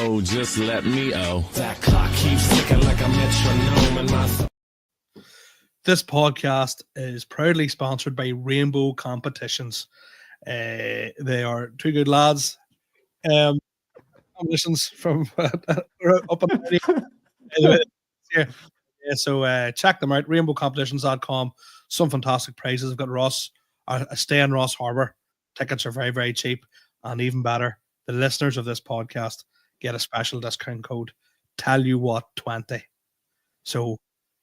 know, just let me That clock keeps ticking like a metronome and This podcast is proudly sponsored by Rainbow Competitions. They are two good lads. Competitions from up on yeah. So check them out, rainbowcompetitions.com. Some fantastic prizes. I've got Ross, a stay in Ross Harbour. Tickets are very, very cheap. And even better, the listeners of this podcast get a special discount code. Tell you what, 20. So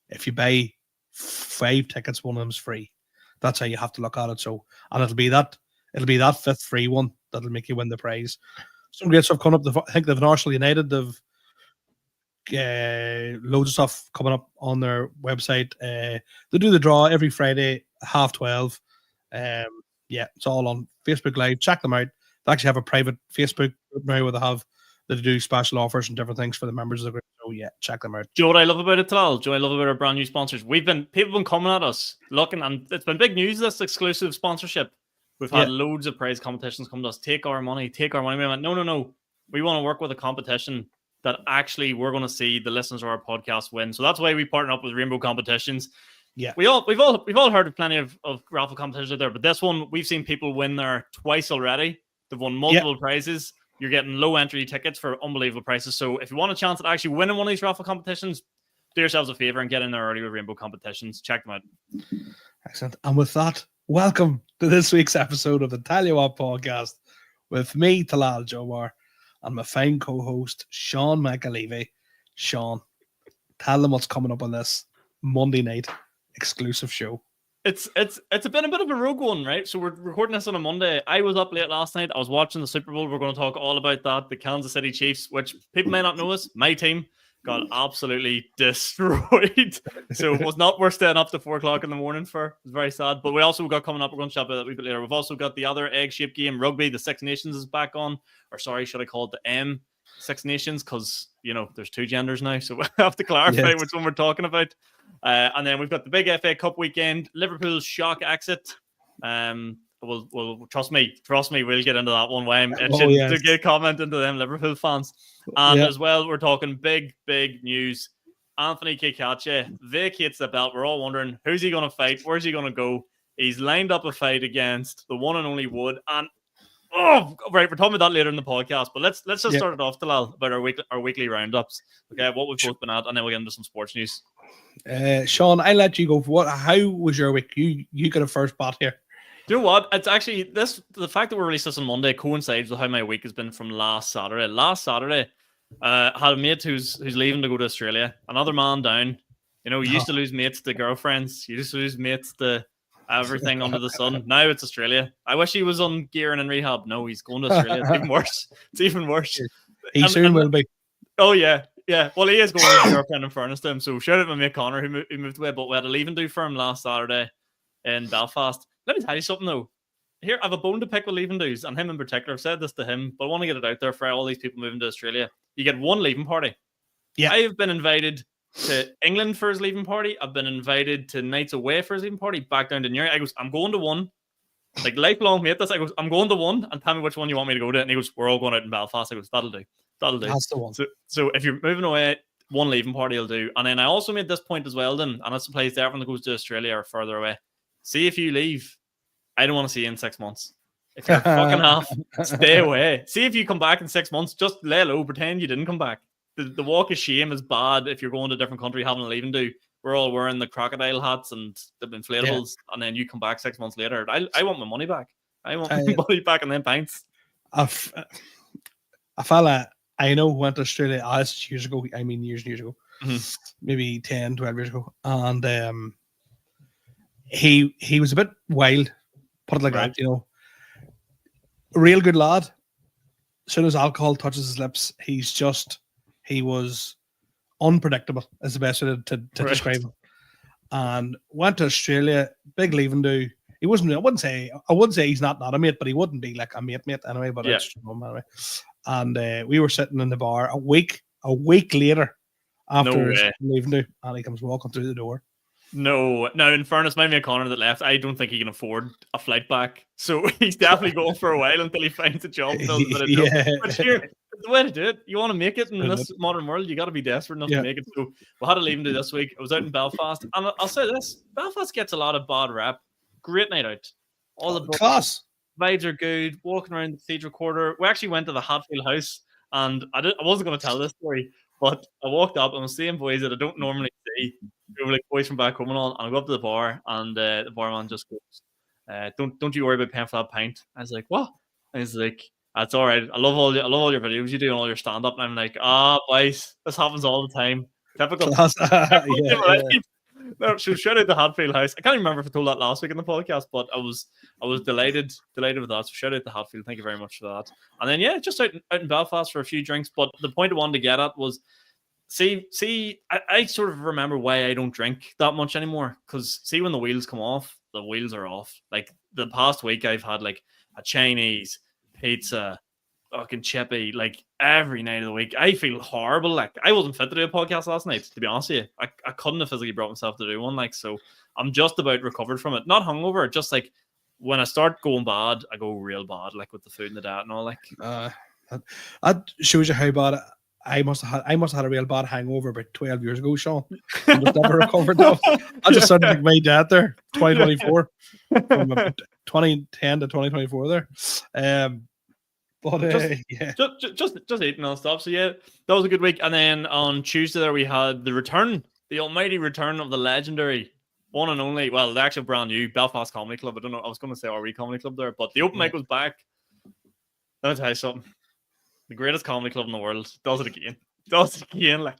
if you buy 5 tickets, one of them's free. That's how you have to look at it. So, and it'll be that fifth free one that'll make you win the prize. Some great stuff coming up. I think they've Arsenal United. They've loads of stuff coming up on their website. They do the draw every Friday, 12:30. Yeah, it's all on Facebook Live. Check them out. They actually have a private Facebook group now where they do special offers and different things for the members of the group. So yeah, check them out. Do you know what I love about it, Talal? Do you know what I love about our brand new sponsors? People have been coming at us looking, and it's been big news, this exclusive sponsorship. We've had loads of prize competitions come to us. Take our money. We went, no. We want to work with a competition that actually we're going to see the listeners of our podcast win. So that's why we partner up with Rainbow Competitions. Yeah, we've all heard of plenty of raffle competitions out there, but this one we've seen people win there twice already. They've won multiple prizes. You're getting low entry tickets for unbelievable prices. So if you want a chance at actually winning one of these raffle competitions, do yourselves a favor and get in there early with Rainbow Competitions. Check them out. Excellent. And with that, welcome to this week's episode of the Tell You What podcast with me, Talal Jomar, and my fine co-host, Sean McAlevey. Sean, tell them what's coming up on this Monday night exclusive show. It's been a bit of a rogue one, right? So we're recording this on a Monday. I was up late last night. I was watching the Super Bowl. We're going to talk all about that. The Kansas City Chiefs, which people may not know us, my team got absolutely destroyed. So it was not worth staying up to 4 o'clock in the morning for. It was very sad. But we also got coming up, we're going to chat about that a wee bit later. We've also got the other egg-shaped game, rugby. The Six Nations is back on. Or sorry, should I call it the M Six Nations? Because, there's 2 genders now. So we have to clarify which one we're talking about. And then we've got the big FA Cup weekend, Liverpool's shock exit. Well, trust me, we'll get into that one. Wayne, to get a comment into them Liverpool fans. And as well, we're talking big news. Anthony Kikache vacates the belt. We're all wondering, who's he going to fight? Where's he going to go? He's lined up a fight against the one and only Wood. And we're talking about that later in the podcast. But let's just start it off, Talal, about our weekly roundups. Okay, what we've both been at, and then we'll get into some sports news. Sean, I'll let you go. How was your week? You got a first spot here. Do you know what? It's actually the fact that we released this on Monday coincides with how my week has been from last Saturday. Last Saturday, I had a mate who's leaving to go to Australia. Another man down. You used to lose mates to girlfriends. You used to lose mates to everything under the sun. Now it's Australia. I wish he was on gear and in rehab. No, he's going to Australia. It's even worse. It's even worse. He soon will be. Oh, yeah. Yeah, well, he is going to his girlfriend in fairness to him. So shout out to my mate Connor who moved away. But we had a leaving do for him last Saturday in Belfast. Let me tell you something though. Here, I have a bone to pick with leaving dues, and him in particular. I've said this to him, but I want to get it out there for all these people moving to Australia. You get one leaving party. Yeah, I have been invited to England for his leaving party. I've been invited to nights away for his leaving party. Back down to Newry. I goes, I'm going to one. Like lifelong mate. This. I goes, I'm going to one, and tell me which one you want me to go to. And he goes, we're all going out in Belfast. I goes, that'll do. That's the one. So if you're moving away, one leaving party will do. And then I also made this point as well, then, and this applies to everyone that goes to Australia or further away. See if you leave, I don't want to see you in 6 months. If you're fucking half, stay away. See if you come back in 6 months, just lay low, pretend you didn't come back. The walk of shame is bad if you're going to a different country having a leaving do. We're all wearing the crocodile hats and the inflatables, and then you come back 6 months later. I want my money back. I want my money back and then pints. A fella I know went to Australia years ago. I mean, years ago. Maybe 10, 12 years ago. And he was a bit wild, put it like that, A real good lad. As soon as alcohol touches his lips, he was unpredictable, is the best way to describe him. And went to Australia, big leaving do. He wasn't, I wouldn't say he's not a mate, but he wouldn't be like a mate anyway, but it's just anyway. And we were sitting in the bar a week later after leaving do, and he comes walking through the door. No, in fairness, my mate Connor that left, I don't think he can afford a flight back. So he's definitely going for a while until he finds a job. But here, It's the way to do it. You want to make it in Brilliant. this modern world, you got to be desperate enough Yeah. to make it. So we had to leave and do this week. I was out in Belfast, and I'll say this: Belfast gets a lot of bad rap. Great night out. All the Class. vibes are good. Walking around the Cathedral Quarter. We actually went to the Hatfield House, and I wasn't going to tell this story, but I walked up and was seeing boys that I don't normally see. They were like boys from back home and all. And I go up to the bar, and the barman just goes, "Don't you worry about paying for that pint." I was like, "What?" And he's like, "That's all right. I love all your videos you do and all your stand up." And I'm like, boys, this happens all the time. Typical. Class. Yeah. No, so shout out to Hatfield House. I can't even remember if I told that last week in the podcast, but I was delighted with that. So shout out to Hatfield. Thank you very much for that. And then just out in Belfast for a few drinks. But the point I wanted to get at was, I sort of remember why I don't drink that much anymore. Because see, when the wheels come off, the wheels are off. Like the past week, I've had like a Chinese, pizza, fucking chippy, like every night of the week. I feel horrible. Like I wasn't fit to do a podcast last night, to be honest with you. I couldn't have physically brought myself to do one. Like, so I'm just about recovered from it. Not hungover, just like when I start going bad, I go real bad, like with the food and the diet and all. Like that shows you how bad I must have had a real bad hangover about 12 years ago, Sean. I just never recovered that. I just sounded like my dad there, 2024, from about 2010 to 2024 there. Just eating non-stop. So yeah, that was a good week. And then on Tuesday there we had the almighty return of the legendary one and only, well, the actual brand new Belfast Comedy Club. I don't know, I was going to say RE Comedy Club there, but the open mic was back. Let me tell you something. The greatest comedy club in the world does it again. Like,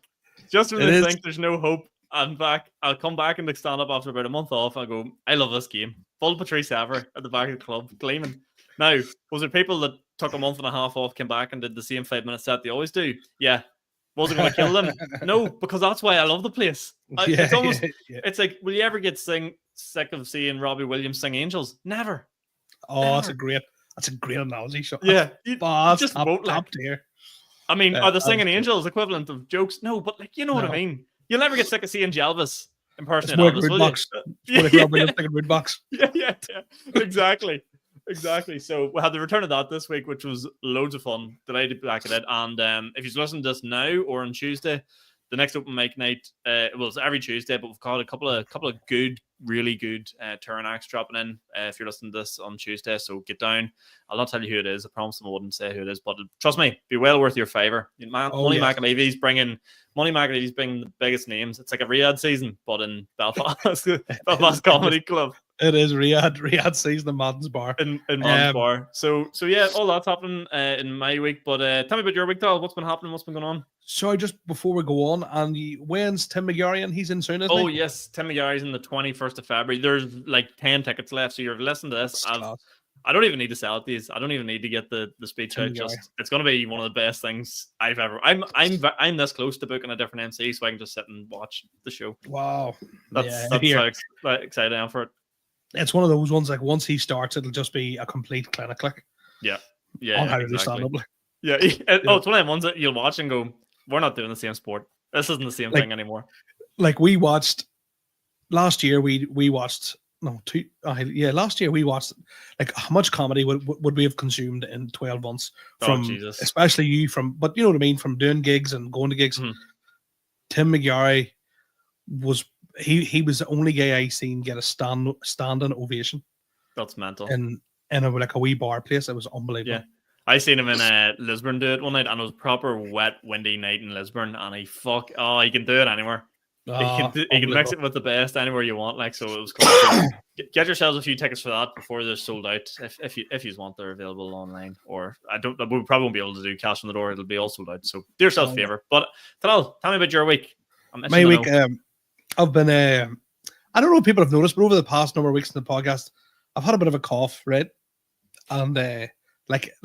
just when they think there's no hope, I'm back. I'll come back and stand up after about a month off. I go, I love this game. Full Patrice Ever at the back of the club, gleaming. Now, was there people that took a month and a half off, came back and did the same 5-minute set they always do? Yeah. Was it going to kill them? No, because that's why I love the place. It's almost, it's like, will you ever get sick of seeing Robbie Williams sing Angels? Never. Oh, Never. That's a great analogy. Sean. Yeah. Just top tier. I mean, are the singing Angels equivalent of jokes? No, but like, you know what I mean? You'll never get sick of seeing Elvis impersonate Elvis, will you? Yeah, exactly. Exactly. So we had the return of that this week, which was loads of fun. Delighted to be back at it. And if you're listening to this now or on Tuesday, the next open mic night, it's every Tuesday, but we've got a couple of good, really good touring acts dropping in. If you're listening to this on Tuesday, so get down. I'll not tell you who it is. I promise them I wouldn't say who it is, but trust me, be well worth your favor. Money McAlevy's bringing the biggest names. It's like a Riyadh season, but in Belfast, Belfast Comedy Club. It is Riyadh season in Madden's Bar. In Madden's Bar. So yeah, all that's happening in my week. But tell me about your week, Tal. What's been happening? What's been going on? Sorry, just before we go on, and when's Tim McGarrion? He's in soon, isn't he? Oh yes, Tim McGarry's in the 21st of February. There's like 10 tickets left, so you're listening to this. I don't even need to sell these. I don't even need to get the speech out. It's going to be one of the best things I've ever. I'm this close to booking a different MC, so I can just sit and watch the show. Wow, that's how excited I am for it. It's one of those ones like once he starts, it'll just be a complete clinic. Like, yeah, exactly. Yeah. It's one of them ones that you'll watch and go, "We're not doing the same sport. This isn't the same thing anymore." Like we watched last year. Last year we watched like how much comedy would we have consumed in 12 months from, especially you but you know what I mean, from doing gigs and going to gigs. Mm-hmm. Tim McGarry was. He was the only guy I seen get a standing ovation. That's mental. In a wee bar place. It was unbelievable. Yeah. I seen him in Lisburn do it one night, and it was proper wet, windy night in Lisburn, and he can do it anywhere. He can mix it with the best anywhere you want. Like, so it was cool. Get yourselves a few tickets for that before they're sold out. If you want, they're available online. Or we probably won't be able to do cash on the door. It'll be all sold out. So do yourself a favor. But tell me about your week. My week. I've been, I don't know if people have noticed, but over the past number of weeks in the podcast, I've had a bit of a cough, right? And like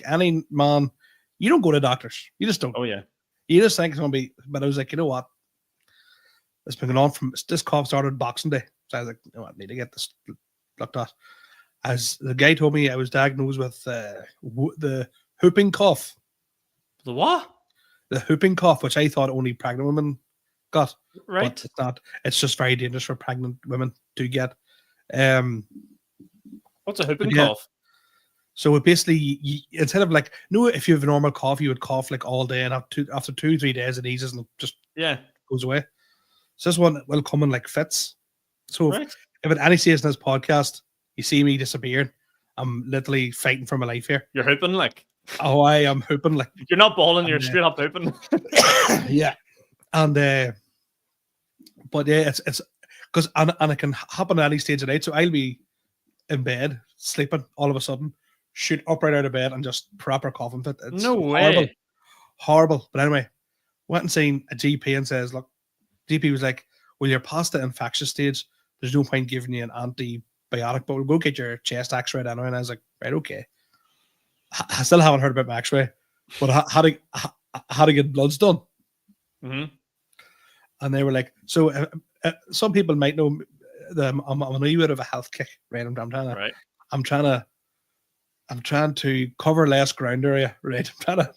any man, you don't go to doctors. You just don't. Oh yeah. You just think it's gonna be. But I was like, you know what? It's been going on from this cough started Boxing Day, so I was like, you know what? I need to get this looked at. As the guy told me, I was diagnosed with the whooping cough. The what? The whooping cough, which I thought only pregnant women got. Right. But it's not. It's just very dangerous for pregnant women to get. What's a whooping cough? So it basically, instead of like, if you have a normal cough, you would cough like all day, and after 2-3 days, it eases and just goes away. So this one will come in like fits. So if at any stage in this podcast you see me disappearing, I'm literally fighting for my life here. You're hooping like. Oh, I am hooping like. You're not balling. You're straight up hooping. Yeah, and but yeah, it's because and it can happen at any stage of the night. So I'll be in bed sleeping, all of a sudden shoot up right out of bed and just proper coughing fit. It's no way. Horrible. But anyway, went and seen a GP and says, look, GP was like, well, you're past the infectious stage. There's no point giving you an antibiotic, but we'll go get your chest x-ray anyway. And I was like, right, okay. I still haven't heard about my x-ray, but how to get bloods done. Mm-hmm. And they were like, so some people might know that I'm a wee bit of a health kick, right? I'm trying to cover less ground area, right? I'm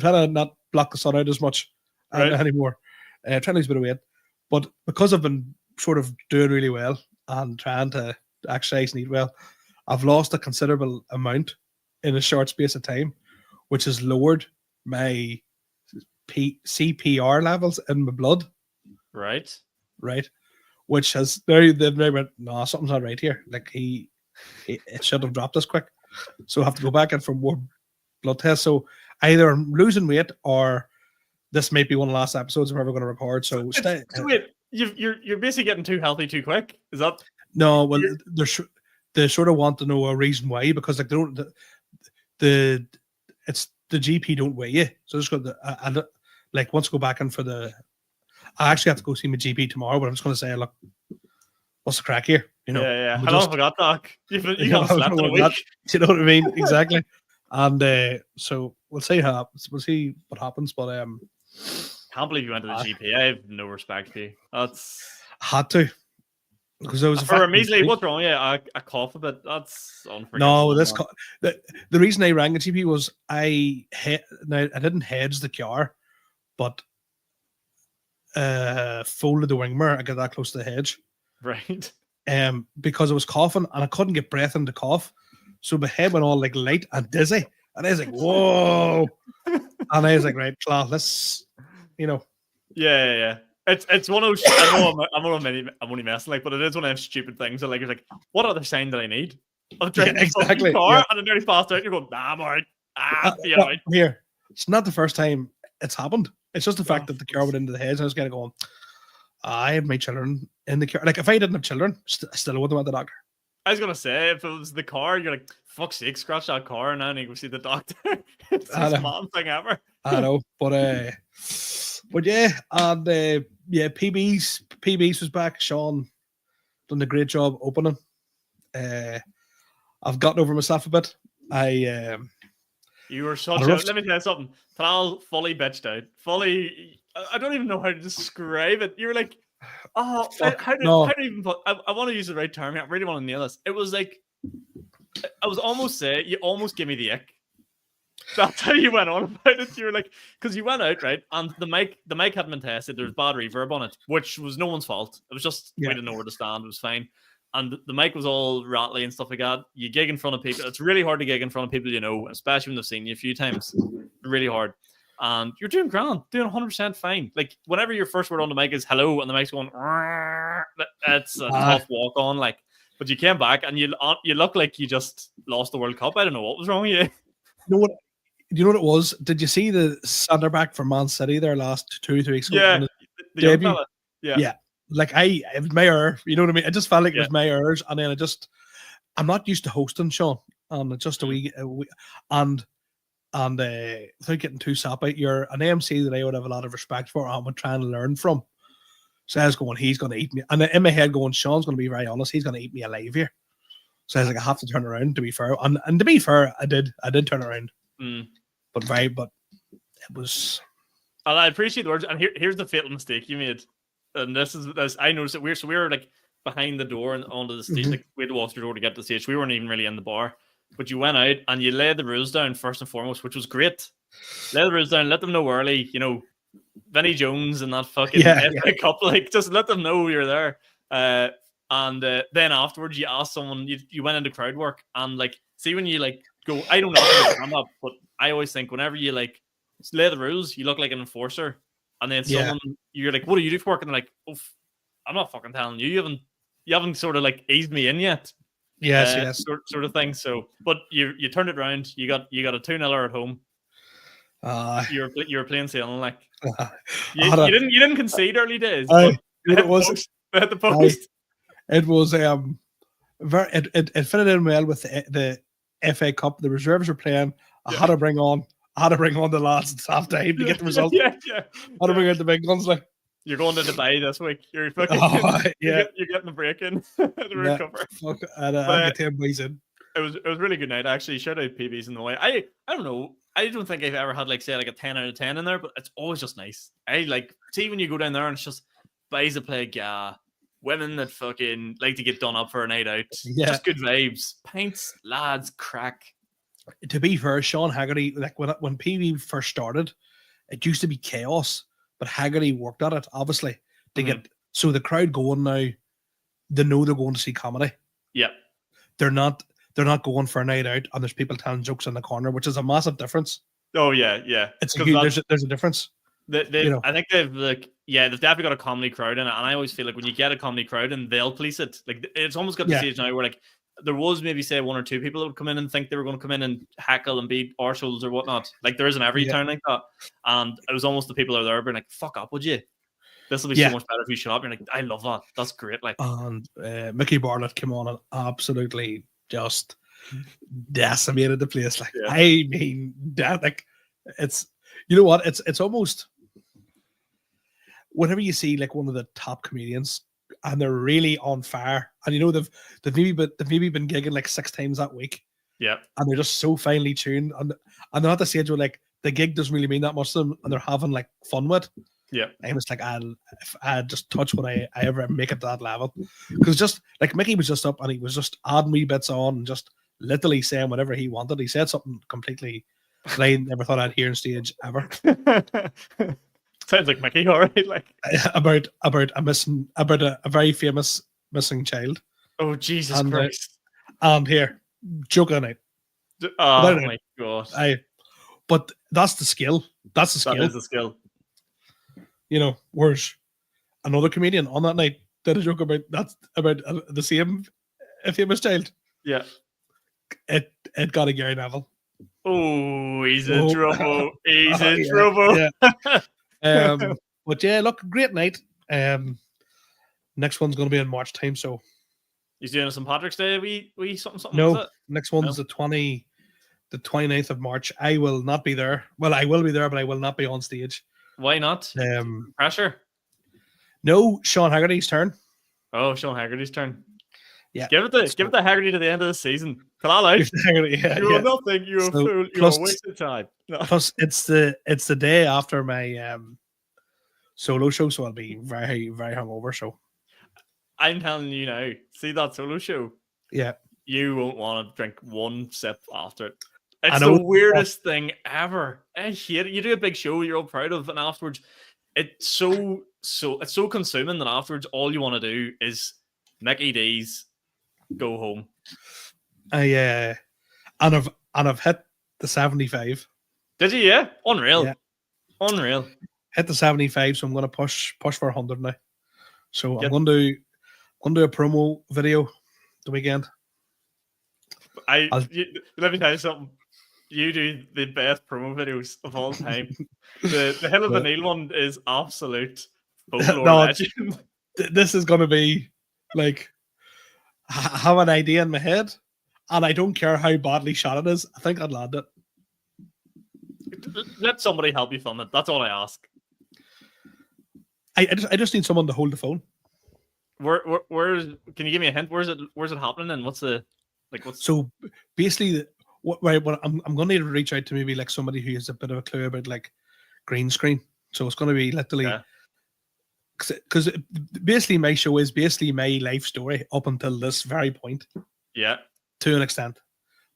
trying to not block the sun out as much anymore. Trying to lose a bit of weight, but because I've been sort of doing really well and trying to exercise and eat well, I've lost a considerable amount in a short space of time, which has lowered my CPR levels in my blood. Right. Which has they've went, no, something's not right here. Like it should have dropped this quick. So I have to go back in for more blood tests. So either I'm losing weight or this might be one of the last episodes I'm ever going to record. So wait, you're basically getting too healthy too quick. Is that? No, well, they sort of want to know a reason why, because like they don't it's the GP don't weigh you. So just got like once I go back in for I actually have to go see my GP tomorrow, but I'm just going to say, look, what's the crack here? You know, yeah. How long have I got, Doc? You haven't slept in a week. You know what I mean? Exactly. And so we'll see what happens. But can't believe you went to the GP. I have no respect for you. That's had to, because there was for a measly. What's wrong? Yeah, I cough a bit. That's unforgivable. No, the reason I rang the GP was I didn't hedge the cure, but folded the wing mirror. I got that close to the hedge, right? Because I was coughing and I couldn't get breath in the cough, so my head went all like light and dizzy, and I was like, "Whoa!" And I was like, "Right, class, let's, you know." Yeah. It's one of those. I know I'm only messing, like, but it is one of them stupid things. That, like, you're like, what other sign do I need? I'm driving exactly. Car and I'm nearly passed out. You're going, nah, I'm alright. Right. Here, it's not the first time it's happened. It's just the fact that the car went into the head, and I was kind of going, I have my children in the car. Like, if I didn't have children, I still wouldn't have went to the doctor. I was gonna say, if it was the car, you're like, fuck's sake, scratch that car, and now you go see the doctor. It's the mom thing ever. I know, but yeah, and PBs was back. Sean done a great job opening. I've gotten over myself a bit. You were such a. Let me tell you something. Thrall fully bitched out. Fully. I don't even know how to describe it. You were like, oh, how do you even put? I want to use the right term. I really want to nail this. It was like, I was almost saying, you almost gave me the ick. That's how you went on about it. You were like, because you went out, right, and the mic hadn't been tested. There was bad reverb on it, which was no one's fault. It was just we didn't know where to stand. It was fine. And the mic was all rattly and stuff like that. You gig in front of people. It's really hard to gig in front of people you know, especially when they've seen you a few times. Really hard. And you're doing grand, doing 100% fine. Like, whenever your first word on the mic is hello and the mic's going, that's a tough walk on. Like, but you came back and you look like you just lost the World Cup. I don't know what was wrong with you. Do you know what it was? Did you see the centre back for Man City there last 2-3 weeks ago? Yeah, the young fella. Yeah. Like it was my error. You know what I mean? I just felt like it was my errors, and then I'm not used to hosting, Sean, and just a wee and without getting too sappy, you're an MC that I would have a lot of respect for and would try and learn from. So I was going, he's going to eat me, and in my head going, Sean's going to be very honest, he's going to eat me alive here. So I was like, I have to turn around. To be fair, and to be fair, I did turn around, but it was. And I appreciate the words. And here's the fatal mistake you made. And this I noticed that we were like behind the door and onto the stage. Like, we had to walk through the door to get to the stage. We weren't even really in the bar, but you went out and you laid the rules down first and foremost, which was great. Lay the rules down, let them know early. You know, Vinnie Jones and that fucking cup. Like, just let them know you're there. And then afterwards, you asked someone. You went into crowd work and like, see when you like go. I don't know stand up, but I always think whenever you like lay the rules, you look like an enforcer, and then Yeah. someone you're like, "What do you do for work?" And they're like, "Oh, I'm not fucking telling you. You haven't sort of like eased me in yet." Yes. Sort of thing. So, but you turned it around. You got a 2-0 at home. You were playing sailing like you didn't concede early days. But it was at the post. It was very it fitted in well with the FA Cup. The reserves were playing. I had to bring on the lads at half time to get the result. Yeah. I had to bring out the big guns like. You're going to Dubai this week. You're fucking. You're getting the break in. The recover. Fuck, I get 10 boys in. It was really good night actually. Shout out PBs in the way. I don't know. I don't think I've ever had like say like a 10 out of 10 in there, but it's always just nice. I like see when you go down there and it's just boys that play women that fucking like to get done up for a night out. Yeah. Just good vibes. Pints, lads, crack. To be fair, Sean Haggerty, like when PB first started, it used to be chaos. But Haggerty worked at it, obviously, to get so the crowd going now. They know they're going to see comedy. Yeah, they're not going for a night out, and there's people telling jokes in the corner, which is a massive difference. Oh yeah. It's a huge, there's a difference. I think they've definitely got a comedy crowd in it, and I always feel like when you get a comedy crowd and they'll police it, like it's almost got the stage now where like there was maybe say 1 or 2 people that would come in and think they were going to come in and heckle and beat arseholes or whatnot. Like there isn't every town like that. And it was almost the people that are there being like, fuck up, would you? This will be so much better if you shut up. You're like, I love that. That's great. Like, and Mickey Bartlett came on and absolutely just decimated the place. Like, I mean, that like it's you know what? It's almost whenever you see like one of the top comedians and they're really on fire, and you know they've maybe been gigging like 6 times that week. Yeah, and they're just so finely tuned, and they're at the stage where like the gig doesn't really mean that much to them, and they're having like fun with. Yeah, I was like, if I just touch when I ever make it to that level, because just like Mickey was just up and he was just adding wee bits on and just literally saying whatever he wanted. He said something completely that I never thought I'd hear on stage ever. Sounds like Mickey, all right. Like about a very famous missing child. Oh Jesus Christ! And here, joke on it. Oh my God! But that's the skill. That's the skill. That is the skill. You know, whereas another comedian on that night did a joke about the same famous child. Yeah, it got a Gary Neville. Oh, he's in trouble. He's in trouble. Yeah. But yeah, look, great night. Next one's going to be in March time, so he's doing a St. Patrick's Day. We something. No, next one's the 29th of March. I will not be there. Well, I will be there, but I will not be on stage. Why not? Pressure. No, Sean Haggerty's turn. Oh, Sean Haggerty's turn. Yeah, give it the Haggerty to the end of the season. Cut all out. You're nothing. You're a fool. You're a waste of time. No. Plus, it's the day after my solo show, so I'll be very, very hungover. So I'm telling you now. See that solo show? Yeah. You won't want to drink one sip after it. It's the weirdest thing ever. I hate it. You do a big show you're all proud of, and afterwards, it's so consuming that afterwards all you want to do is Mickey D's, go home. And I've hit the 75. Did you? Yeah, unreal. Yeah. Unreal. Hit the 75, so I'm going to push for 100 now. So I'm going to do a promo video the weekend. Let me tell you something. You do the best promo videos of all time. The Hill of the Neil one is absolute folklore legend. This is going to be like I have an idea in my head, and I don't care how badly shot it is. I think I'd land it. Let somebody help you film it. That's all I ask. I just need someone to hold the phone. Where can you give me a hint? Where's it happening? And what's so basically what I'm going to need to reach out to maybe like somebody who has a bit of a clue about like green screen. So it's going to be literally because basically my show is basically my life story up until this very point. Yeah, to an extent,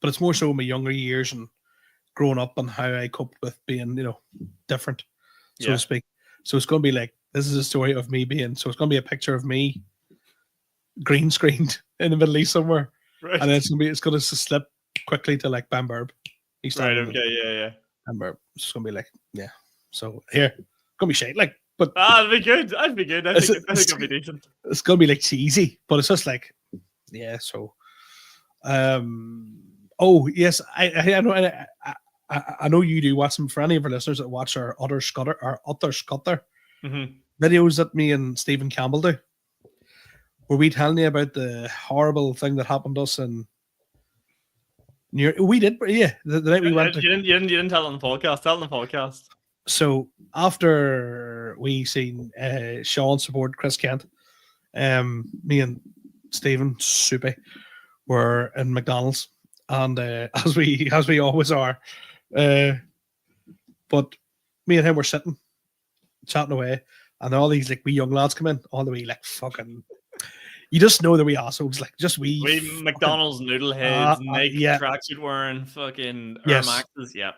but it's more so my younger years and growing up and how I coped with being, different, so to speak. So it's going to be like, this is a story of me being, so it's going to be a picture of me green screened in the Middle East somewhere. Right. And then it's going to slip quickly to like Bamberb. He's Right. starting Okay. Yeah. Bamberb. It's just gonna be like, yeah. So here, gonna be shite. Like, but That'd be good. That'd be good. I It's- think it'll be decent. it's gonna be like cheesy, but it's just like, yeah. So, oh yes, I know. I know you do watch them. For any of our listeners that watch our Utter Scutter Mhm. videos that me and Stephen Campbell do, were we telling you about the horrible thing that happened to us in we did, but yeah, the night we went to. You didn't tell it on the podcast. Tell it on the podcast. So after we seen Sean support Chris Kent, me and Stephen Soupy were in McDonald's, and as we always are, but me and him were sitting chatting away, and all these like wee young lads come in, all the way like fucking. You just know that we assholes, like just we McDonald's noodle heads, Nike yeah. tracksuit wearing, fucking Air Yes. Maxes. Yeah.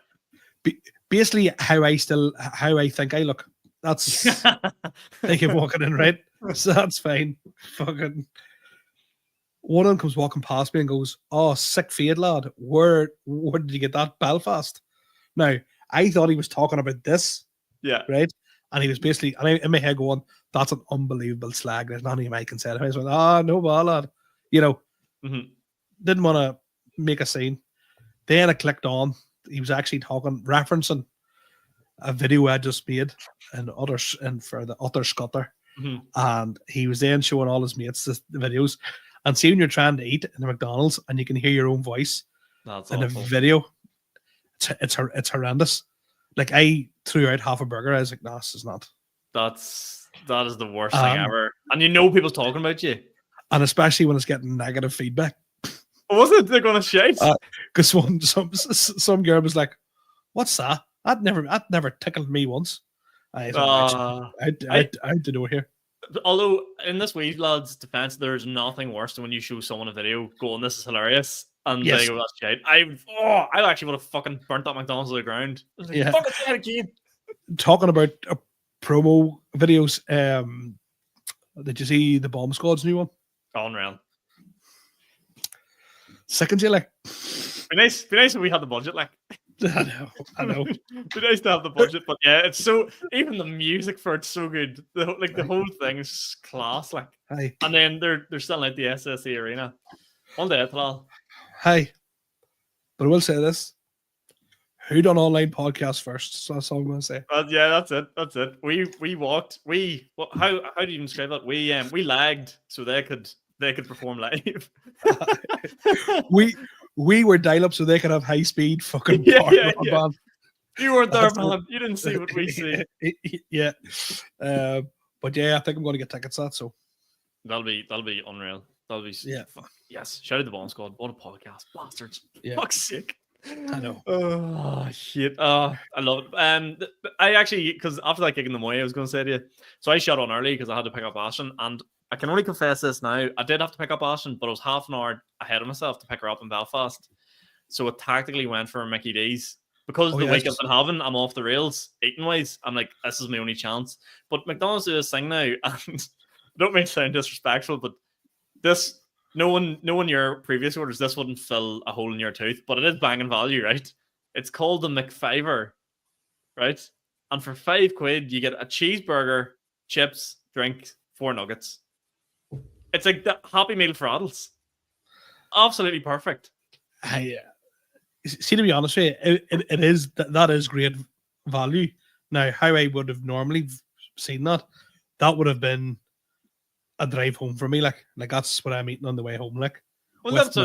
Basically how I think I look. That's they keep walking in, right? So that's fine. Fucking one of them comes walking past me and goes, "Oh, sick fade, lad. Where did you get that? Belfast?" Now I thought he was talking about this, Yeah. right? And he was basically, and I, in my head going, "That's an unbelievable slag. There's nothing I can say." I was like, "Ah, no ball, lad." You know, didn't want to make a scene. Then I clicked on. He was actually referencing a video I just made for the Utter Scutter. And he was then showing all his mates the videos. And see when you're trying to eat in the McDonald's and you can hear your own voice in awful. a video, it's horrendous. Like I threw out half a burger. I was like, "No, this is not." That is the worst thing ever. And you know people's talking about you. And especially when it's getting negative feedback. Was it? They're gonna shout. Because some girl was like, "What's that? That never tickled me once." I had to know here. Although in this wee lad's defense, there's nothing worse than when you show someone a video going, "This is hilarious," and Yes. they go, "That's shit." I actually would have fucking burnt that McDonald's to the ground. I was like, Yeah. "Fuck it, say it again." Talking about promo videos, did you see the Bomb Squad's new one? Unreal. Second, you like? Be nice if we had the budget, like. I know. Be nice to have the budget, but yeah, it's so. Even the music for it's so good. The whole thing is class, like. Hi, And then they're selling out the SSE Arena. One day, Talal. hi. But I will say this: who done online podcasts first? So that's all I'm going to say. Yeah, that's it. That's it. We walked. How do you describe that? We lagged so they could perform live. We were dial up so they could have high speed fucking broadband. You weren't there, man. You didn't see what we see. Yeah. But yeah, I think I'm going to get tickets to that. So That'll be unreal. That'll be yes. Shout out the Bomb Squad. What a podcast, bastards. Yeah. Fuck's sake. I know. Oh shit. I love it. I actually, because after that gig in the Moy, I was going to say to you, so I shut on early because I had to pick up Ashton, and I can only confess this now. I did have to pick up Ashton, but it was half an hour ahead of myself to pick her up in Belfast. So it tactically went for Mickey D's. Because the week I've been having, I'm off the rails eating wise. I'm like, this is my only chance. But McDonald's do this thing now, and I don't mean to sound disrespectful, but this knowing your previous orders, this wouldn't fill a hole in your tooth, but it is banging value, right? It's called the McFiver, right? And for £5, you get a cheeseburger, chips, drink, 4 nuggets. It's like the Happy Meal for adults. Absolutely perfect. See, to be honest with you, it is that is great value. Now, how I would have normally seen that would have been a drive home for me. Like that's what I'm eating on the way home. Like, well, with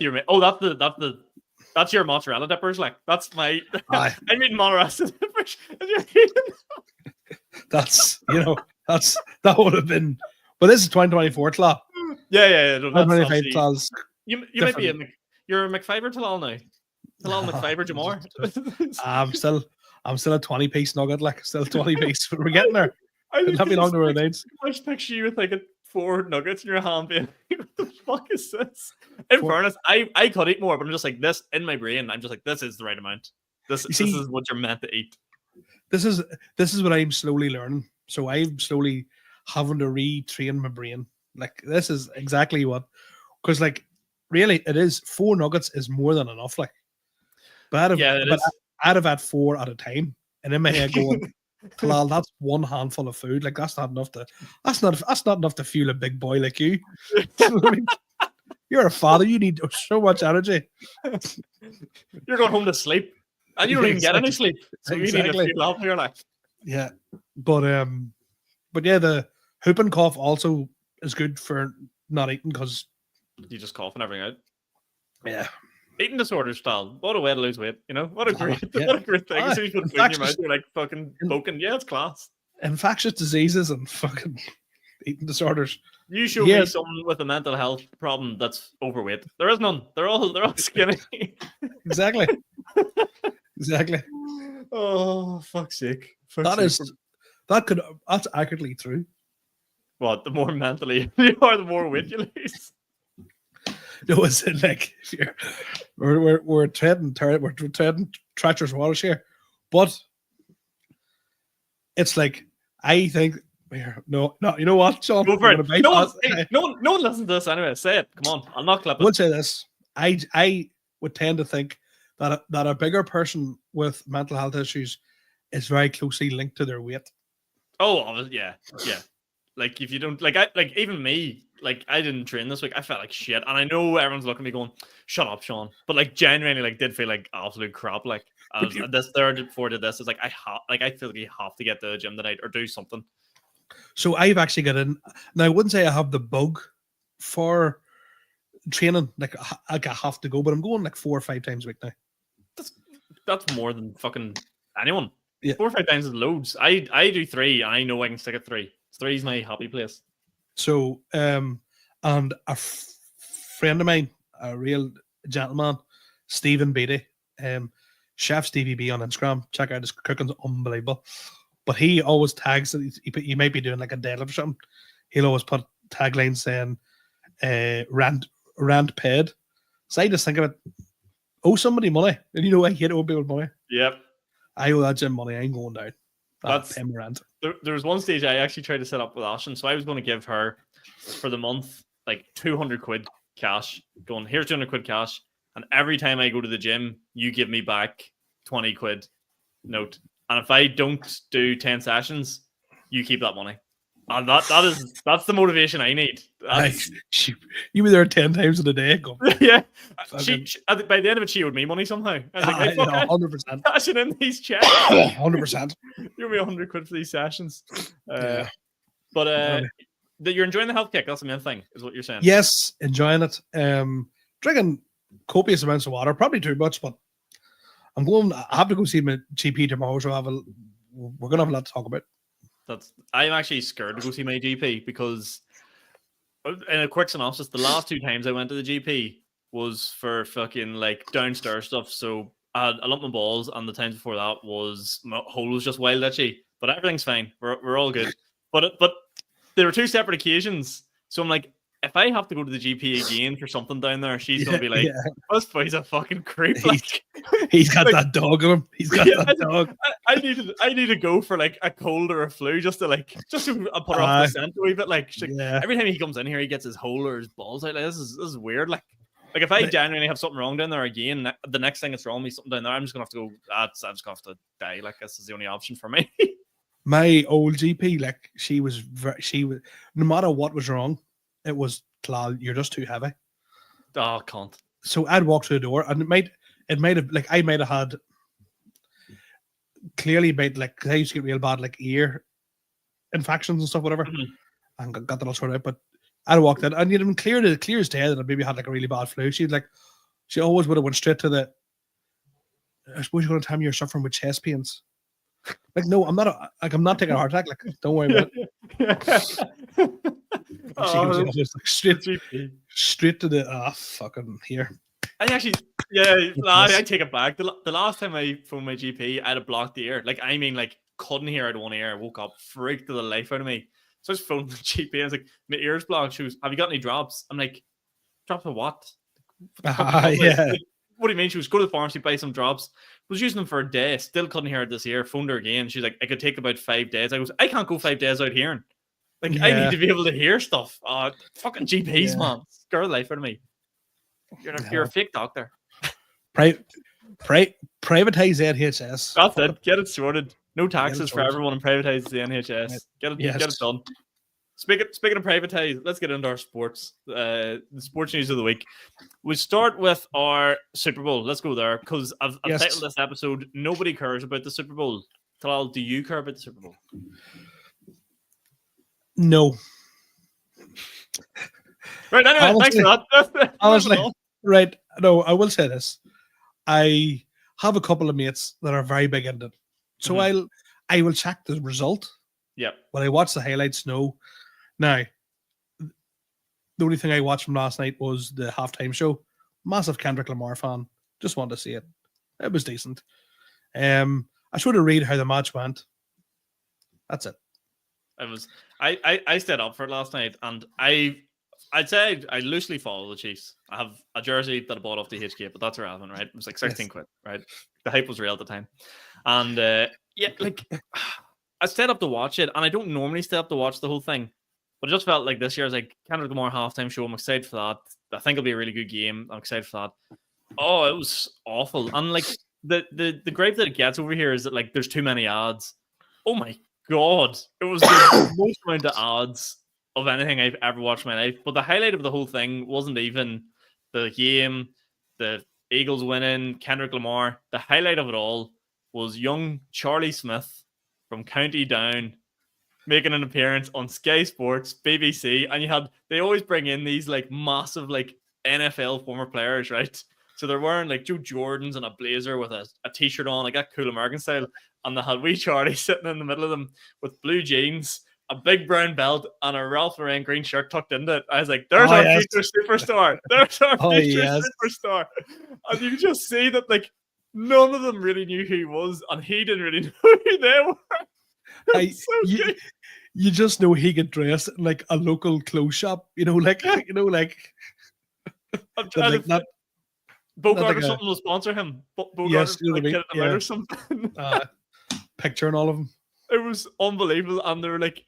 your that's your mozzarella dippers. Like that's my. I mean mozzarella dippers. That would have been. But this is 2024, Tla. Yeah. No, you might be you're a McFiver Talal now. Talal McFiver Jamore. I'm still a 20-piece nugget, like still 20-piece. We're getting there. It'll not be long to our names. I just picture you with like 4 nuggets in your hand being like, what the fuck is this? In fairness, I could eat more, but I'm just like this in my brain. I'm just like, this is the right amount. This is what you're meant to eat. This is what I'm slowly learning. So I'm slowly having to retrain my brain. Like this is exactly what, because like really, it is 4 nuggets is more than enough. Like, but I'd have had 4 at a time, and in my head going, "Well, that's one handful of food. Like, that's not enough to. That's not enough to fuel a big boy like you. You're a father. You need so much energy. You're going home to sleep, and you don't even get any sleep. So you need to Exactly. fuel up your life. Yeah, but yeah, the whooping cough also is good for not eating because You just coughing everything out. yeah, Eating disorder style. What a way to lose weight. You know, what a great, yeah. what a great thing. As soon as you put food in your mouth, Infectious- you're like fucking poking. Yeah, it's class. infectious diseases and fucking eating disorders. You show Yeah. me someone with a mental health problem that's overweight. There is none. They're all skinny. Exactly. Exactly. Oh, fuck's sake. That's accurately true. What? The more mentally you are, the more weight you lose. No, it's like if you're, we're treading treacherous waters here, but it's like I think no, you know what, Sean? Go for I'm it. gonna No bypass- one listens to this anyway. Say it. Come on. I'll not clip I would it. say this. I would tend to think that a bigger person with mental health issues is very closely linked to their weight. Oh, yeah. Like if you don't like even me, like I didn't train this week. I felt like shit, and I know everyone's looking at me going, "Shut up, Sean." But like genuinely, like did feel like absolute crap. Like this third before I did this, it's like I feel like you have to get to the gym tonight or do something. So I've actually got in. Now I wouldn't say I have the bug for training. Like I have to go, but I'm going like 4 or 5 times a week now. That's more than fucking anyone. Yeah. 4 or 5 times is loads. I do 3. And I know I can stick at 3. 3 is my happy place. So and a friend of mine, a real gentleman, Stephen Beatty, Chef Stevie B on Instagram. Check out his cooking's unbelievable. But he always tags it. He might be doing like a deadlift or something. He'll always put taglines saying rant paid. So I just think of it, owe somebody money. And you know I hate owing people money. Yep. I owe that gym money. I ain't going down. That's pay me rent. There was one stage I actually tried to set up with Ashton, so I was going to give her for the month like 200 quid cash. Going, here's 200 quid cash, and every time I go to the gym, you give me back 20 quid note. And if I don't do 10 sessions, you keep that money. And that's the motivation I need. You were there 10 times in a day. Go, Yeah. fucking- By the end of it, she owed me money somehow. I was like, hey, fuck, I'm 100%. cashing in these checks. 100%. You owe me 100 quid for these sessions. Yeah. But that you're enjoying the health kick. That's the main thing, is what you're saying. Yes, enjoying it. Drinking copious amounts of water, probably too much, but I have to go see my GP tomorrow, so we're gonna have a lot to talk about. I'm actually scared to go see my GP because, in a quick synopsis, the last 2 times I went to the GP was for fucking like downstairs stuff. So I had a lump of balls, and the times before that was my hole was just wild itchy. But everything's fine. We're all good. But there were 2 separate occasions. So I'm like, if I have to go to the GP again for something down there, she's gonna be like, "This boy's a fucking creep." Like, He's got that dog in him. He's got that dog. I need to go for like a cold or a flu just to put her off the scent a wee bit. Like, every time he comes in here, he gets his hole or his balls out. Like, this is weird. Like if I genuinely have something wrong down there again, the next thing that's wrong with me something down there, I'm just gonna have to go. I'm just gonna have to die. Like, this is the only option for me. My old GP, like she was no matter what was wrong, it was Tlal, you're just too heavy. Oh, can't. So I'd walk through the door, and it might have like I might have had clearly made like 'cause I used to get real bad like ear infections and stuff, whatever, and got that all sorted out. But I'd walked in, and you'd been clear as day that I maybe had like a really bad flu. She always would have went straight to the. I suppose you're going to tell me you're suffering with chest pains. Like, no, I'm not. I'm not taking a heart attack. Like, don't worry about it. Straight to the fucking here. I actually, I take it back. The last time I phoned my GP, I had a blocked ear. Like, I mean, like, couldn't hear out of one ear. I woke up, freaked the life out of me. So I just phoned the GP. I was like, my ear's blocked. She was, have you got any drops? I'm like, drops of what? Yeah. What do you mean? She was go to the pharmacy, buy some drops. Was using them for a day. Still couldn't hear it this year. Phoned her again. She's like, I could take about 5 days. I goes, I can't go 5 days out hearing. Like, I need to be able to hear stuff. Fucking GPs, man. Scare the life out of me. You're a fake doctor. Privatize NHS. That's it. Get it sorted. No Get it taxes for sorted. everyone and privatize the NHS. Get it Yes. done. Speaking of privatize, let's get into our sports. The sports news of the week. We start with our Super Bowl. Let's go there because I've Yes. titled this episode "Nobody Cares About the Super Bowl." Talal, do you care about the Super Bowl? No. Right. Anyway, thanks for that. Honestly, right. No, I will say this. I have a couple of mates that are very big into it. So I will check the result. Yep. When I watch the highlights, no. Now, the only thing I watched from last night was the halftime show. Massive Kendrick Lamar fan. Just wanted to see it. It was decent. I should have read how the match went. That's it. It was. I stayed up for it last night, and I'd say I loosely follow the Chiefs. I have a jersey that I bought off the HK, but that's irrelevant, right? It was like 16 quid, right? The hype was real at the time. And like I stayed up to watch it, and I don't normally stay up to watch the whole thing. But I just felt like this year is like Kendrick Lamar halftime show. I'm excited for that. I think it'll be a really good game. I'm excited for that. Oh, it was awful. And like the gripe that it gets over here is that like there's too many ads. Oh my god. It was the most amount of ads of anything I've ever watched in my life. But the highlight of the whole thing wasn't even the game, the Eagles winning, Kendrick Lamar. The highlight of it all was young Charlie Smith from County Down making an appearance on Sky Sports, BBC, and they always bring in these like massive like NFL former players, right? So they're wearing like Joe Jordans and a blazer with a t-shirt on, like that cool American style, and they had wee Charlie sitting in the middle of them with blue jeans, a big brown belt, and a Ralph Lauren green shirt tucked into it. I was like, there's our future superstar. There's our future superstar. And you just see that like none of them really knew who he was, and he didn't really know who they were. You just know he could dress in like a local clothes shop, like Bogart or something will sponsor him. Bogart get him out or something. Picture and all of them. It was unbelievable, and they were like,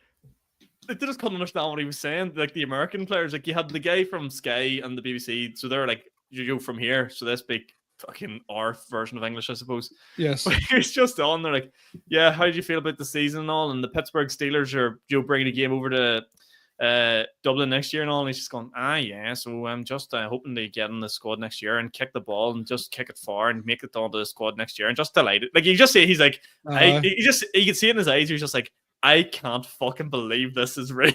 they just couldn't understand what he was saying. Like the American players, like you had the guy from Sky and the BBC, so they're like, you from here, so they speak fucking our version of English, I suppose. Yes. But he's just on. They're like, yeah, how do you feel about the season and all? And the Pittsburgh Steelers are bringing a game over to Dublin next year and all. And he's just going, yeah. So I'm just hoping to get in the squad next year and kick the ball and just kick it far and make it onto the squad next year and just delighted. Like you just say, he's like, you can see in his eyes, he's just like, I can't fucking believe this is real.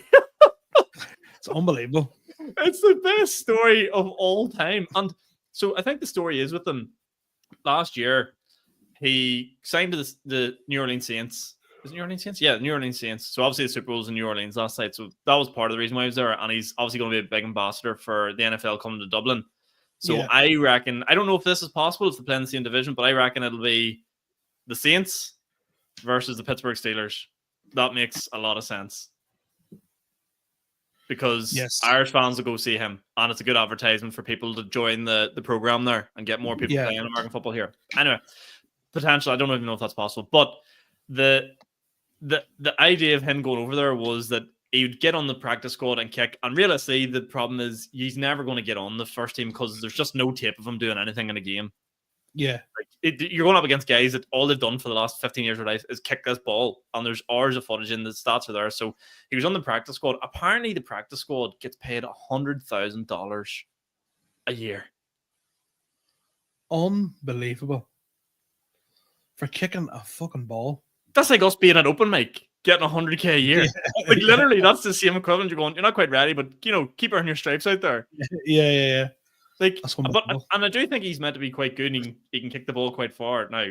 It's unbelievable. It's the best story of all time. And so I think the story is with them. Last year, he signed to the New Orleans Saints. Is it New Orleans Saints? Yeah, New Orleans Saints. So obviously the Super Bowl's in New Orleans last night. So that was part of the reason why he was there. And he's obviously going to be a big ambassador for the NFL coming to Dublin. So I reckon, I don't know if this is possible if they play in the same division, but I reckon it'll be the Saints versus the Pittsburgh Steelers. That makes a lot of sense. Because Irish fans will go see him, and it's a good advertisement for people to join the program there and get more people playing American football here. Anyway, potential, I don't even know if that's possible, but the idea of him going over there was that he would get on the practice squad and kick, and realistically, the problem is he's never going to get on the first team because there's just no tape of him doing anything in a game. Yeah. You're going up against guys that all they've done for the last 15 years of their life is kick this ball, and there's hours of footage and the stats are there. So he was on the practice squad. Apparently, the practice squad gets paid $100,000 a year. Unbelievable. For kicking a fucking ball. That's like us being at open mic, getting $100K a year. Like literally, that's the same equivalent. You're going, you're not quite ready, but keep earning your stripes out there. Yeah. Like, and I do think he's meant to be quite good. And he can kick the ball quite far. Now,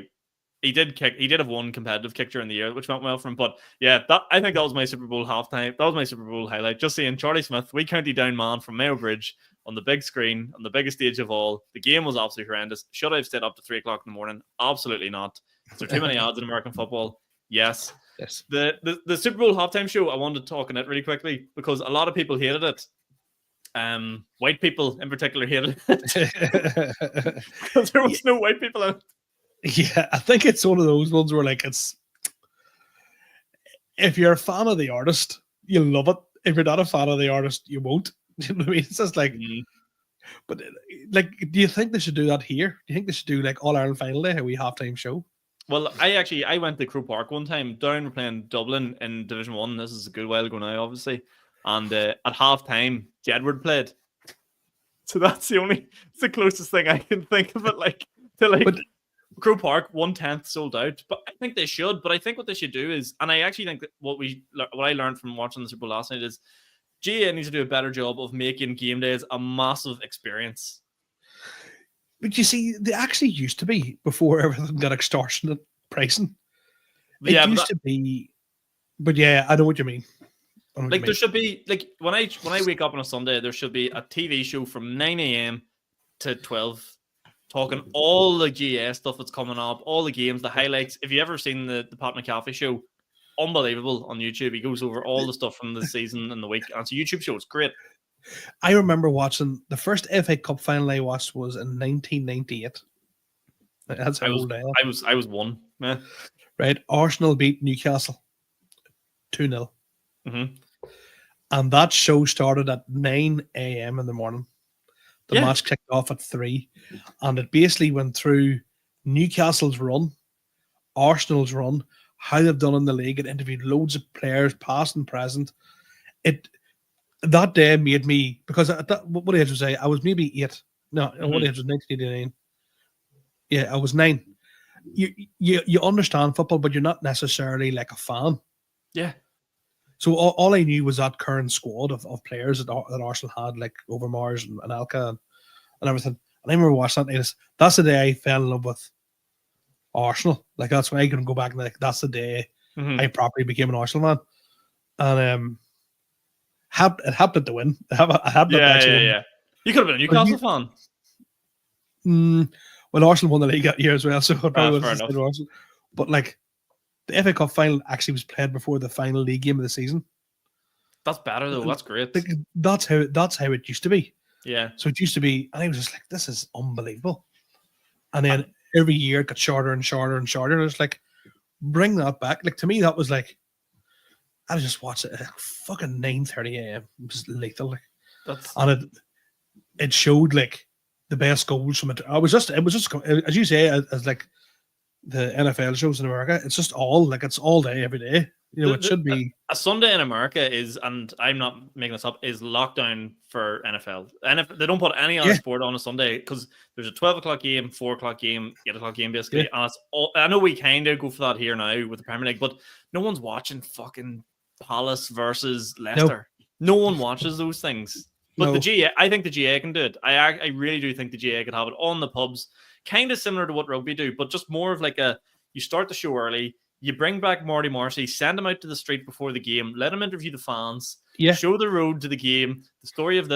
he did have one competitive kick during the year, which went well for him. But yeah, I think that was my Super Bowl halftime. That was my Super Bowl highlight. Just seeing Charlie Smith, wee County Down man from Mayo Bridge on the big screen, on the biggest stage of all. The game was absolutely horrendous. Should I have stayed up to 3 o'clock in the morning? Absolutely not. Is there too many odds in American football? Yes. The Super Bowl halftime show, I wanted to talk on it really quickly because a lot of people hated it. White people in particular hated it because there was no white people in it. Yeah, I think it's one of those ones where like if you're a fan of the artist, you'll love it. If you're not a fan of the artist, you won't. You know what I mean? It's just like But like, do you think they should do that here? Do you think they should do like All Ireland final day, a wee halftime show? Well, I went to Croke Park one time. Down we're playing Dublin in Division 1. This is a good while ago now, obviously. And at half time, Jedward played. So that's it's the closest thing I can think of it. Like, to like But- Croke Park, 1/10 sold out. But I think they should. But I think what they should do is, and I actually think that what I learned from watching the Super Bowl last night is GA needs to do a better job of making game days a massive experience. But you see, they actually used to be before everything got extortionate pricing. It Yeah, but used to be, but yeah, I know what you mean. I know what like you there mean. should be like when I wake up on a Sunday, there should be a TV show from 9 a.m. to 12, talking all the GS stuff that's coming up, all the games, the highlights. If you ever seen the Pat McAfee show, unbelievable on YouTube. He goes over all the stuff from the season and the week. And it's a YouTube show. It's great. I remember watching the first FA Cup final I watched was in 1998. That's how old I am. I was one. Yeah. Right, Arsenal beat Newcastle 2-0. Mm-hmm. And that show started at 9 a.m. in the morning. The match kicked off at 3. And it basically went through Newcastle's run, Arsenal's run, how they've done in the league. It interviewed loads of players, past and present. That day made me, because what age was I? I was maybe 8. No, what age was 1989? Yeah, I was 9. You understand football, but you're not necessarily like a fan. Yeah. So all I knew was that current squad of players that Arsenal had, like Overmars and Alka and everything. And I remember watching that, and that's the day I fell in love with Arsenal. Like, that's why I can go back and like, that's the day I properly became an Arsenal fan. And it happened to win. Yeah. You could have been a Newcastle fan. Well, Arsenal won the league that year as well, so it probably fair was enough. Arsenal. But like, the FA Cup final actually was played before the final league game of the season. That's better though. That's great. Like, that's how it used to be. Yeah. So it used to be, and I was just like, this is unbelievable. And then every year it got shorter and shorter and shorter. And it's like, bring that back. Like, to me, that was like, I was just watching it at fucking 9:30 a.m. It was lethal. Like, and it showed like the best goals from it. It was just as you say, as like the NFL shows in America. It's just all like, it's all day, every day. You know, it should be a Sunday in America is, and I'm not making this up, is lockdown for NFL. They don't put any other sport on a Sunday because there's a 12 o'clock game, 4 o'clock game, 8 o'clock game, basically. Yeah. And it's all, I know we kind of go for that here now with the Premier League, but no one's watching fucking Palace versus Leicester. No one watches those things. But the GA, I think the GA can do it. I really do think the GA could have it on the pubs, kind of similar to what rugby do, but just more of like you start the show early, you bring back Marty Marcy, send him out to the street before the game, let him interview the fans, show the road to the game, the story of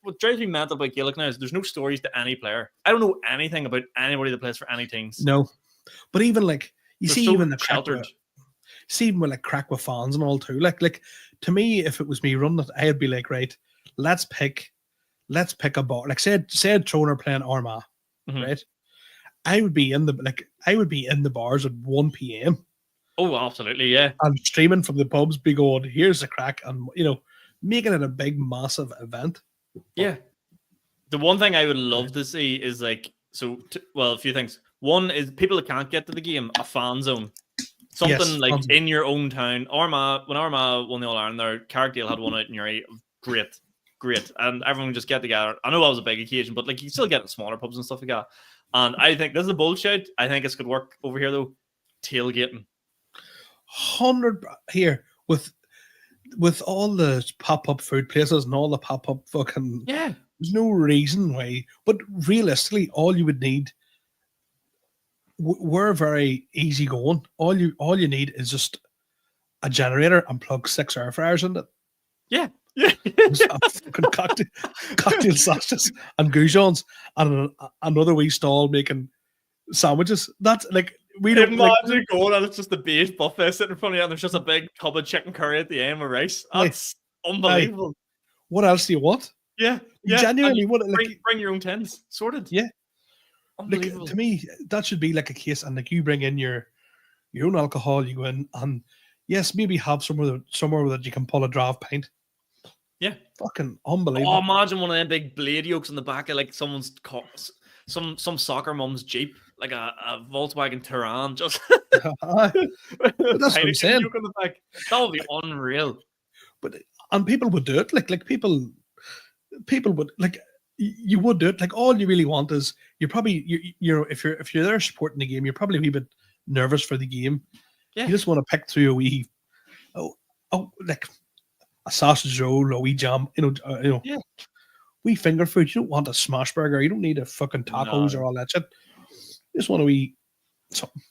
what drives me mental about Gaelic now is there's no stories to any player. I don't know anything about anybody that plays for any teams. No. But even like, you They're see, so even the sheltered. See, even with like crack with fans and all too. Like to me, if it was me running it, I'd be like, right, let's pick a bar. Like say Troner playing Armagh, right? I would be in the bars at 1 p.m. Oh, absolutely, yeah. And streaming from the pubs, be going, here's the crack, and making it a big, massive event. Yeah. The one thing I would love to see is like, a few things. One is people that can't get to the game, a fan zone. Something like in your own town. When Armagh won the All-Ireland there, Carrickdale had one out in Uri. Great. And everyone would just get together. I know that was a big occasion, but like you still get in smaller pubs and stuff like that. And I think this is a bullshit. I think this could work over here though. Tailgating. 100 here with all the pop-up food places and all the pop-up fucking there's no reason why. But realistically, all you would need, we're very easy going. All you need is just a generator and plug 6 air fryers in it. Yeah. Fucking cocktail sausages and goujons and another wee stall making sandwiches. That's like, we don't imagine going and it's just a base buffet sitting in front of you and there's just a big tub of chicken curry at the end with rice. That's unbelievable. What else do you want? Yeah. Genuinely, bring your own tins. Sorted. Yeah. Unbelievable. Like, to me, that should be like a case, and like you bring in your own alcohol, you go in and yes, maybe have somewhere that you can pull a draft pint. Yeah. Fucking Oh, unbelievable. imagine one of them big blade yokes on the back of like someone's some soccer mum's Jeep, like a Volkswagen Touran, just Aye. But that's what I'm Heineken saying. yoke on the back. That would be unreal. And people would do it. Like people would like. You would do it. Like all you really want is you're if you're there supporting the game, you're probably a wee bit nervous for the game. Yeah. You just want to pick through a wee, like a sausage roll, a wee jam, Yeah. wee finger food. You don't want a smash burger. You don't need a fucking tacos or all that shit. You just want a wee something.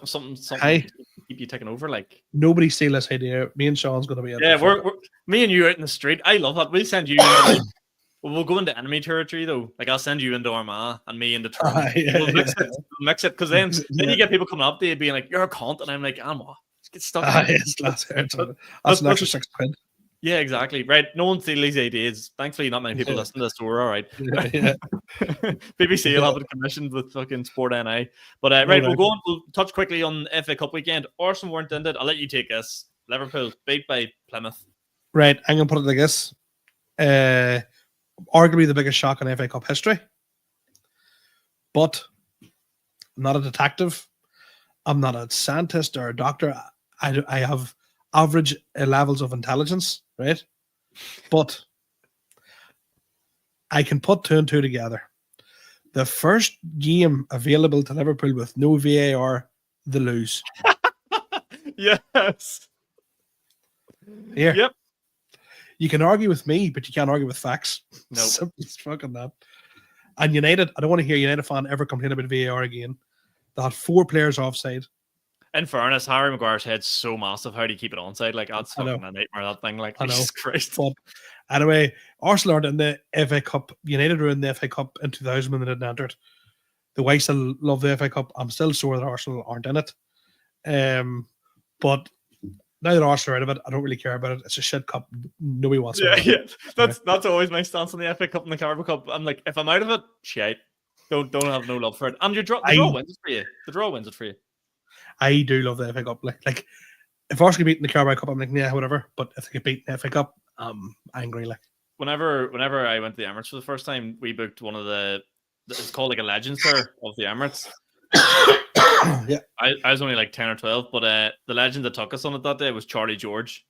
Something Hey. to keep you taking over, like. Nobody steal this idea. Me and Sean's gonna be at Yeah, the we're me and you out in the street. I love that. We'll send you. We'll go into enemy territory though. Like I'll send you into Armagh and me into Toronto. We'll mix it because then you get people coming up to you being like, "You're a cunt," and I'm like, "Armagh, just get stuck." That's an extra £6. Yeah, exactly. Right. No one steals these ideas. Thankfully, not many people listen to this, so we're all right. Yeah. BBC will have it commissioned with fucking Sport NI. But right, we'll go on. We'll touch quickly on FA Cup weekend. Arsenal weren't in it. I'll let you take this. Liverpool beat by Plymouth. Right, I'm gonna put it like this. Arguably the biggest shock in FA Cup history. But I'm not a detective. I'm not a scientist or a doctor. I have average levels of intelligence, right? But I can put 2 and 2 together. The first game available to Liverpool with no VAR, they lose. Yes. Here. Yep. You can argue with me, but you can't argue with facts. No. Simple as fucking that. And United, I don't want to hear a United fan ever complain about VAR again. They had 4 players offside. In fairness, Harry Maguire's head's so massive. How do you keep it onside? Like, that's fucking a nightmare, that thing. Like, Jesus Christ. But anyway, Arsenal aren't in the FA Cup. United were in the FA Cup in 2000 when they didn't enter it. The way I still love the FA Cup. I'm still sore that Arsenal aren't in it. But now that Arsenal are out of it, I don't really care about it. It's a shit cup. Nobody wants it. Yeah. That's always my stance on the FA Cup and the Carabao Cup. I'm like, if I'm out of it, shite. Don't have no love for it. And the draw wins it for you. The draw wins it for you. I do love the FA Cup. Like if Arsenal beat in the Carabao Cup, I'm like, yeah, whatever. But if they get beat in the FA Cup, I'm angry. Like whenever I went to the Emirates for the first time, we booked one of it's called like a Legends tour of the Emirates. Yeah, I was only like 10 or 12, but the legend that took us on it that day was Charlie George.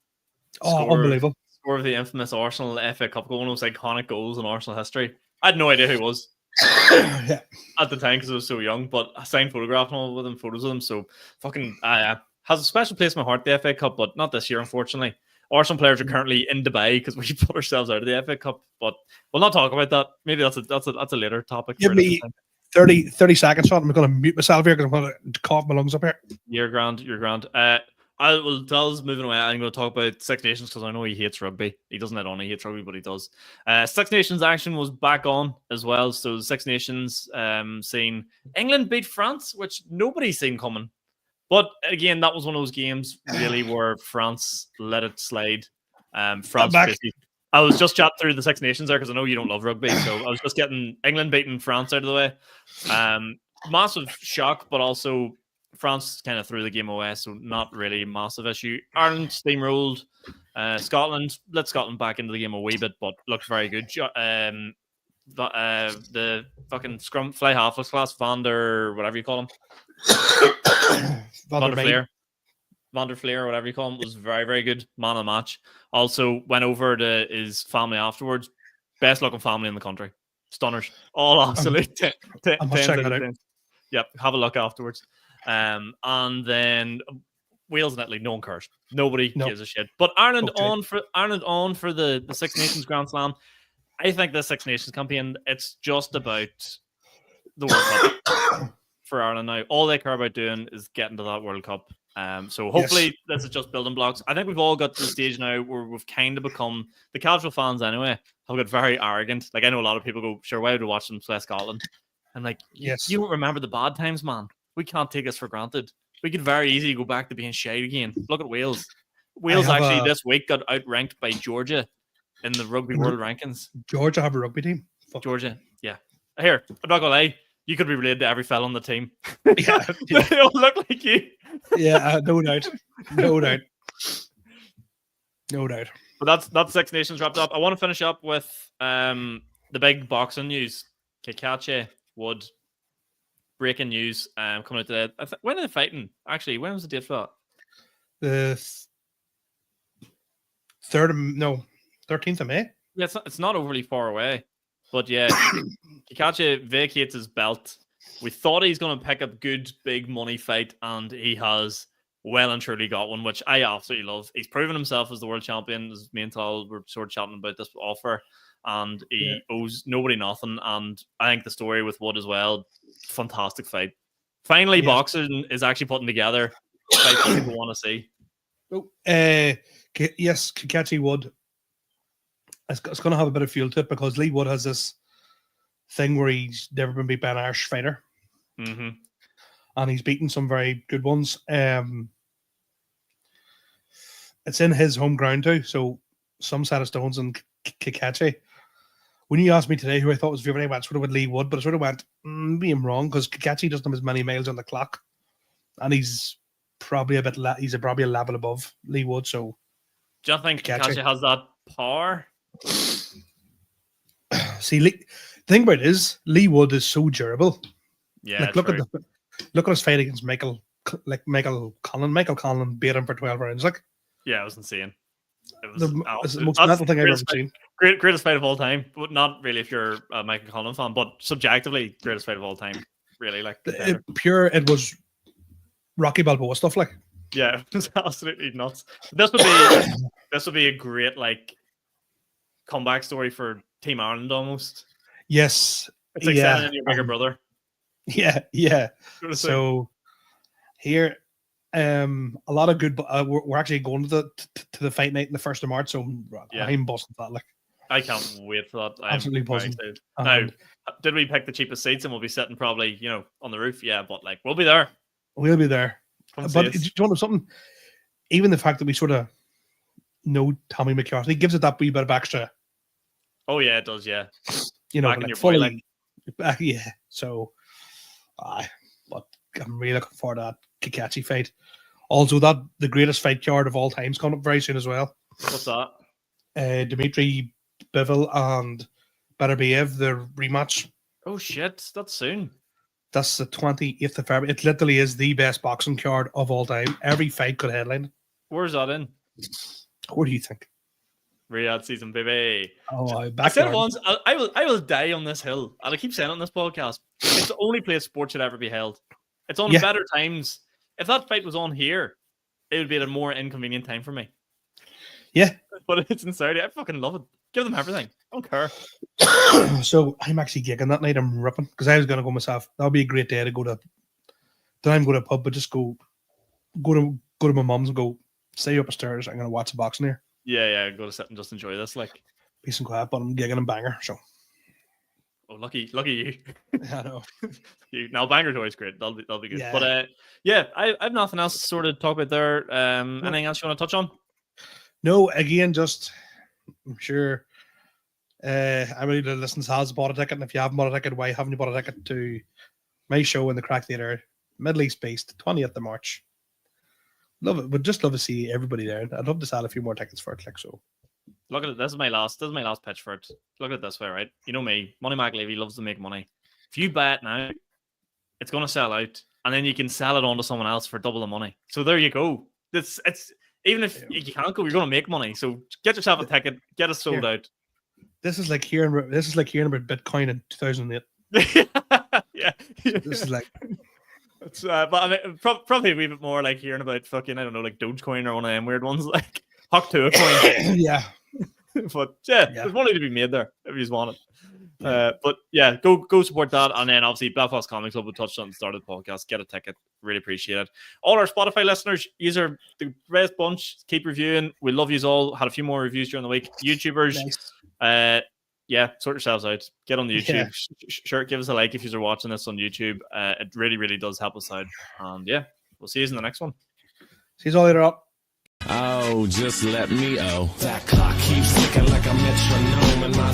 Unbelievable. Score of the infamous Arsenal FA Cup goal, one of those iconic goals in Arsenal history. I had no idea who it was. Yeah. At the time because I was so young, but I signed photograph and all with him, photos of them. So fucking has a special place in my heart, the FA Cup, but not this year, unfortunately. Arsenal players are currently in Dubai because we put ourselves out of the FA Cup, but we'll not talk about that. Maybe that's a later topic. Give me 30 seconds on. I'm going to mute myself here because I'm going to cough my lungs up here. You're grand. Dal's moving away. I'm going to talk about Six Nations because I know he hates rugby. He doesn't let on he hates rugby, but he does. Six Nations action was back on as well. So the Six Nations seeing England beat France, which nobody's seen coming. But again, that was one of those games really where France let it slide. France basically. I was just chatting through the Six Nations there because I know you don't love rugby, so I was just getting England beating France out of the way. Massive shock, but also France kind of threw the game away, so not really a massive issue. Ireland steamrolled Scotland, let Scotland back into the game a wee bit, but looked very good. The fucking scrum fly halfless class, whatever you call him, Van der Fleer, whatever you call him, was very, very good. Man of the match. Also went over to his family afterwards. Best looking family in the country. Stunners. All absolute. Yep, have a look afterwards. And then Wales and Italy, no one cares. Nobody gives a shit. But Ireland on for the Six Nations Grand Slam. I think the Six Nations campaign, it's just about the World Cup for Ireland now. All they care about doing is getting to that World Cup. So hopefully this is just building blocks. I think we've all got to the stage now where we've kind of become, the casual fans anyway, have got very arrogant. Like I know a lot of people go, sure, why would we watch them play Scotland? I'm like, yes, you don't remember the bad times, man. We can't take this for granted. We could very easily go back to being shy again. Look at Wales. Wales actually this week got outranked by Georgia in the Rugby World Rankings. Georgia have a rugby team. Fuck. Georgia, yeah. Here, I'm not gonna lie. You could be related to every fella on the team. Yeah. They all look like you. Yeah, no doubt. No doubt. But that's Six Nations wrapped up. I want to finish up with the big boxing news. Kikachi Wood. Breaking news coming out today. When are they fighting? Actually, when was the date for that? The 13th of May. Yeah, it's not overly far away. But yeah, Kikachi vacates his belt. We thought he's going to pick up good, big money fight, and he has well and truly got one, which I absolutely love. He's proven himself as the world champion. As me and Tal were sort of chatting about this offer, and he owes nobody nothing. And I think the story with Wood as well, fantastic fight. Finally, boxing is actually putting together fights that people want to see. Oh, yes, Kikachi Wood. It's going to have a bit of fuel to it because Lee Wood has this thing where he's never been beat by an Irish fighter. Mm-hmm. And he's beaten some very good ones. It's in his home ground too, so some set of stones and Kikachi. When you asked me today who I thought was favorite, I went sort of with Lee Wood, but I sort of went, being wrong because Kikachi doesn't have as many miles on the clock, and he's probably probably a level above Lee Wood. So, do you think Kikachi has that power? See, the thing about it is Lee Wood is so durable. Yeah, like, look at his fight against Michael Conlan. Michael Conlan beat him for 12 rounds. Like, yeah, it was insane. It was the most mental thing I've ever seen. Greatest fight of all time, but not really if you're a Michael Conlan fan, but subjectively, greatest fight of all time. Really, like it was Rocky Balboa stuff. Like, yeah, it was absolutely nuts. This would be a great like comeback story for Team Ireland almost. Yes, it's like sending in your bigger brother. Yeah. So here, a lot of good. We're actually going to the fight night in the 1st of March. So I'm buzzing for that. Like, I can't wait for that. Absolutely buzzing. Now, did we pick the cheapest seats and we'll be sitting probably on the roof? Yeah, but like we'll be there. We'll be there. But do you know something? Even the fact that we sort of know Tommy McCarthy gives it that wee bit of extra. Oh yeah, it does. Yeah, back in your fully. Yeah. So, but I'm really looking forward to that Kikachi fight. Also, the greatest fight card of all time is coming up very soon as well. What's that? Dmitry Bivol and Beterbiev, the rematch. Oh shit, that's soon. That's the 28th of February. It literally is the best boxing card of all time. Every fight could headline. Where's that in? Where do you think? Riyadh season, baby. Oh, I said once, I will die on this hill, and I keep saying it on this podcast. It's the only place sports should ever be held. It's on better times. If that fight was on here, it would be at a more inconvenient time for me. Yeah, but it's in Saudi. I fucking love it. Give them everything. I don't care. So I'm actually gigging that night. I'm ripping because I was going to go myself. That would be a great day to go to. Then I'm going to a pub, but just go to my mum's and go stay upstairs. I'm going to watch the boxing here. Yeah. Go to sit and just enjoy this, like peace and quiet. But I'm gigging and banger. So. Oh, lucky you. I know. Now banger's always great. That'll be good. Yeah. But I have nothing else to sort of talk about there. Anything else you want to touch on? No, again, just I'm sure everybody that listens has bought a ticket, and if you haven't bought a ticket, why haven't you bought a ticket to my show in the Crack Theatre, Middle East based, 20th of March? Love it. Would just love to see everybody there. I'd love to sell a few more tickets for it, like so. Look at it. This is my last pitch for it. Look at it this way, right? You know me, Money McLevy loves to make money. If you buy it now, it's going to sell out, and then you can sell it on to someone else for double the money. So there you go. It's even if you can't go, you're going to make money. So get yourself a ticket, get it sold out. This is like hearing about Bitcoin in 2008. Yeah. This is like. But I mean, probably a wee bit more like hearing about fucking, I don't know, like Dogecoin or one of them weird ones like Huck to a coin. Yeah. But there's money to be made there if you just want it. But yeah, go support that. And then obviously Belfast Comics Club, we touched on the start of the podcast. Get a ticket. Really appreciate it. All our Spotify listeners, you are the best bunch. Keep reviewing. We love you all. Had a few more reviews during the week. YouTubers, nice. Sort yourselves out. Get on the YouTube. Yeah. Sure, give us a like if you're watching this on YouTube. It really, really does help us out. And yeah, we'll see you in the next one. See you all later up. Oh, just let me That clock keeps ticking like a metronome in my